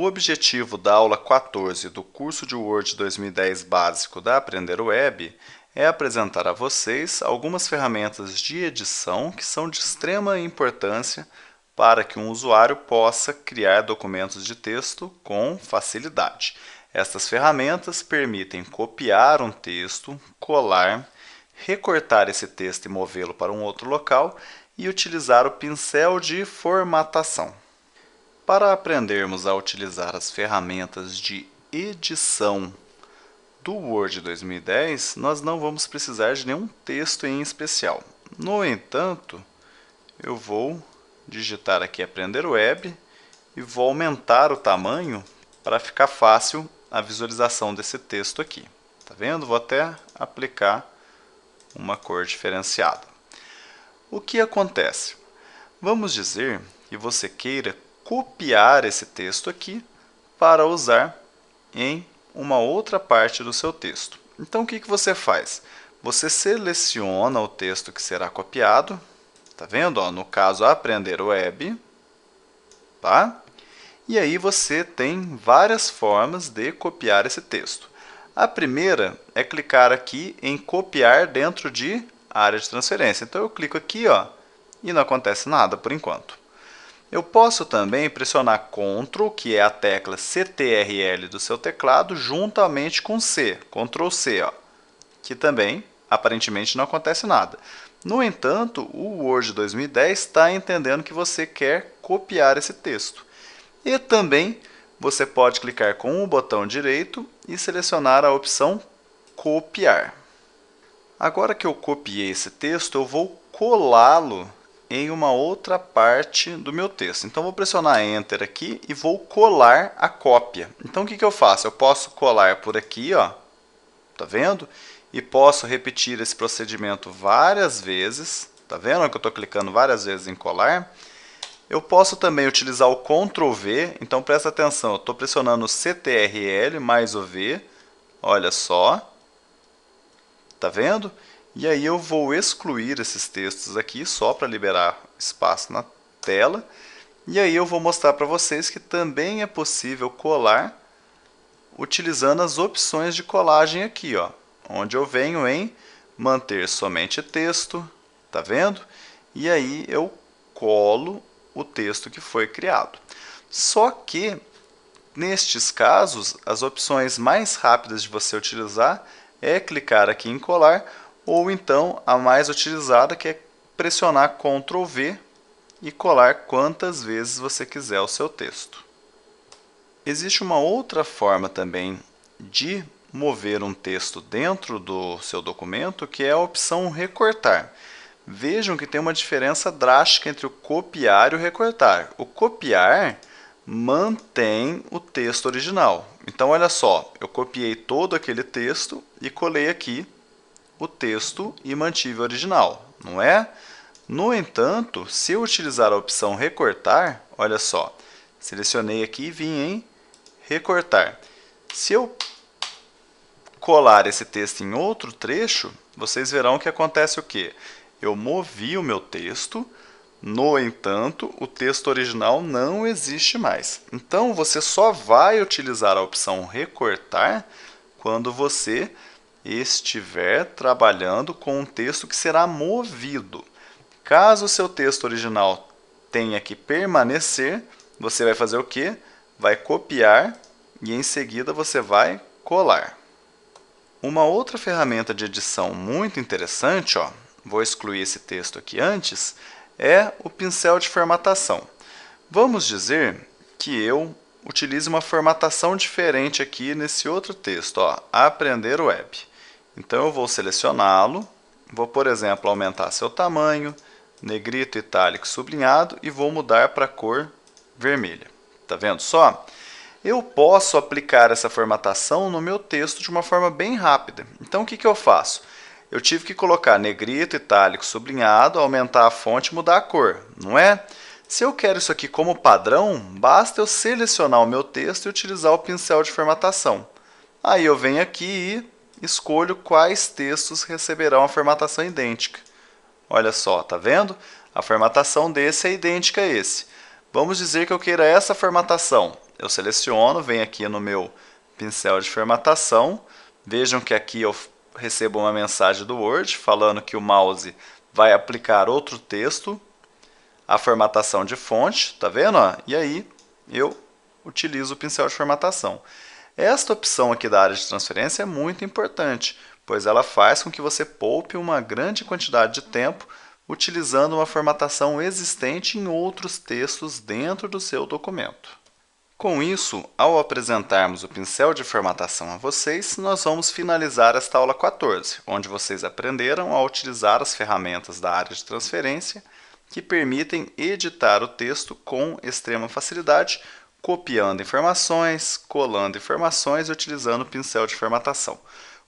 O objetivo da aula 14 do curso de Word 2010 básico da Aprender Web é apresentar a vocês algumas ferramentas de edição que são de extrema importância para que um usuário possa criar documentos de texto com facilidade. Estas ferramentas permitem copiar um texto, colar, recortar esse texto e movê-lo para um outro local e utilizar o pincel de formatação. Para aprendermos a utilizar as ferramentas de edição do Word 2010, nós não vamos precisar de nenhum texto em especial. No entanto, eu vou digitar aqui Aprender Web e vou aumentar o tamanho para ficar fácil a visualização desse texto aqui. Tá vendo? Vou até aplicar uma cor diferenciada. O que acontece? Vamos dizer que você queira copiar esse texto aqui para usar em uma outra parte do seu texto. Então, o que você faz? Você seleciona o texto que será copiado. Tá vendo? Ó, no caso, Aprender Web. Tá? E aí você tem várias formas de copiar esse texto. A primeira é clicar aqui em copiar dentro de área de transferência. Então, eu clico aqui, ó, e não acontece nada por enquanto. Eu posso também pressionar Ctrl, que é a tecla CTRL do seu teclado, juntamente com C, Ctrl C, ó, que também aparentemente não acontece nada. No entanto, o Word 2010 está entendendo que você quer copiar esse texto. E também você pode clicar com o botão direito e selecionar a opção Copiar. Agora que eu copiei esse texto, eu vou colá-lo em uma outra parte do meu texto. Então, vou pressionar Enter aqui e vou colar a cópia. Então, o que eu faço? Eu posso colar por aqui, ó, tá vendo? E posso repetir esse procedimento várias vezes. Tá vendo que eu estou clicando várias vezes em colar? Eu posso também utilizar o Ctrl V. Então, presta atenção, eu estou pressionando o CTRL mais o V. Olha só. Tá vendo? E aí eu vou excluir esses textos aqui só para liberar espaço na tela. E aí eu vou mostrar para vocês que também é possível colar utilizando as opções de colagem aqui, ó, onde eu venho em manter somente texto, tá vendo? E aí eu colo o texto que foi criado. Só que nestes casos, as opções mais rápidas de você utilizar é clicar aqui em colar, ou então a mais utilizada, que é pressionar Ctrl V e colar quantas vezes você quiser o seu texto. Existe uma outra forma também de mover um texto dentro do seu documento, que é a opção recortar. Vejam que tem uma diferença drástica entre o copiar e o recortar. O copiar mantém o texto original. Então, olha só, eu copiei todo aquele texto e colei aqui o texto e mantive o original, não é? No entanto, se eu utilizar a opção recortar, olha só, selecionei aqui e vim em recortar. Se eu colar esse texto em outro trecho, vocês verão que acontece o quê? Eu movi o meu texto, no entanto, o texto original não existe mais. Então, você só vai utilizar a opção recortar quando você estiver trabalhando com um texto que será movido. Caso o seu texto original tenha que permanecer, você vai fazer o quê? Vai copiar e em seguida você vai colar. Uma outra ferramenta de edição muito interessante, ó, vou excluir esse texto aqui antes, é o pincel de formatação. Vamos dizer que eu utilize uma formatação diferente aqui nesse outro texto, ó, Aprender Web. Então, eu vou selecioná-lo, vou, por exemplo, aumentar seu tamanho, negrito, itálico, sublinhado e vou mudar para a cor vermelha. Tá vendo só? Eu posso aplicar essa formatação no meu texto de uma forma bem rápida. Então, o que eu faço? Eu tive que colocar negrito, itálico, sublinhado, aumentar a fonte e mudar a cor, não é? Se eu quero isso aqui como padrão, basta eu selecionar o meu texto e utilizar o pincel de formatação. Aí eu venho aqui e escolho quais textos receberão a formatação idêntica. Olha só, tá vendo? A formatação desse é idêntica a esse. Vamos dizer que eu queira essa formatação. eu seleciono, venho aqui no meu pincel de formatação. Vejam que aqui eu recebo uma mensagem do Word falando que o mouse vai aplicar outro texto, a formatação de fonte, tá vendo? E aí eu utilizo o pincel de formatação. Esta opção aqui da área de transferência é muito importante, pois ela faz com que você poupe uma grande quantidade de tempo utilizando uma formatação existente em outros textos dentro do seu documento. Com isso, ao apresentarmos o pincel de formatação a vocês, nós vamos finalizar esta aula 14, onde vocês aprenderam a utilizar as ferramentas da área de transferência que permitem editar o texto com extrema facilidade, copiando informações, colando informações e utilizando o pincel de formatação.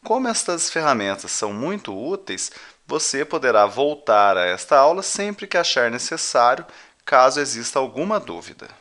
Como estas ferramentas são muito úteis, você poderá voltar a esta aula sempre que achar necessário, caso exista alguma dúvida.